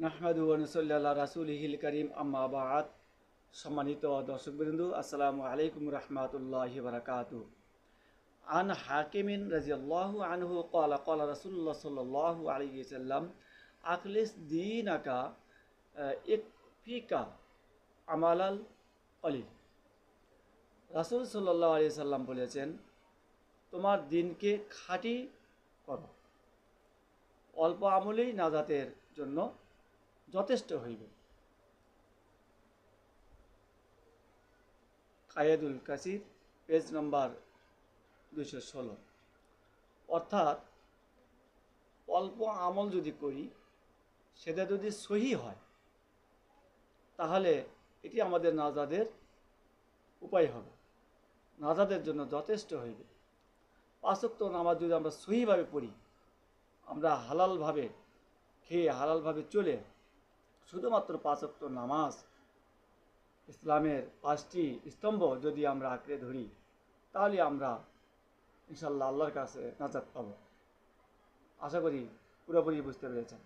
নাহমাদু ওয়া নুসাল্লি আলা রাসূলিহিল কারীম আম্মা বা'দ। সম্মানিত দর্শকবৃন্দ, আসসালামু আলাইকুম রাহমাতুল্লাহি ওয়া বারাকাতুহু। আন হাকিমিন রাদিয়াল্লাহু আনহু ক্বালা ক্বালা রাসূলুল্লাহ সাল্লাল্লাহু আলাইহি ওয়াসাল্লাম আখলিস দীনাকা ইকফিকা আমালাল কলিল। রাসূল সাল্লাল্লাহু আলাইহি সাল্লাম বলেছেন, তোমার দিনকে খাঁটি করো, অল্প আমলেই নাজাতের জন্য যথেষ্ট হইবে। কায়েদুল কাসির, পেজ নম্বর 216। অর্থাৎ অল্প আমল যদি করি, সেটা যদি সহি হয়, তাহলে এটি আমাদের নাজাদের উপায় হবে, নাজাদের জন্য যথেষ্ট হইবে। 5 ওয়াক্ত নামাজ যদি আমরা সহিভাবে পড়ি, আমরা হালালভাবে খেয়ে হালালভাবে চলে শুধুমাত্র 5 ওয়াক্ত নামাজ, ইসলামের 5টি স্তম্ভ যদি আমরা আঁকড়ে ধরি, তাহলে আমরা ইনশাল্লাহ আল্লাহর কাছে নাজাত পাব। আশা করি পুরোপুরি বুঝতে পেরেছেন।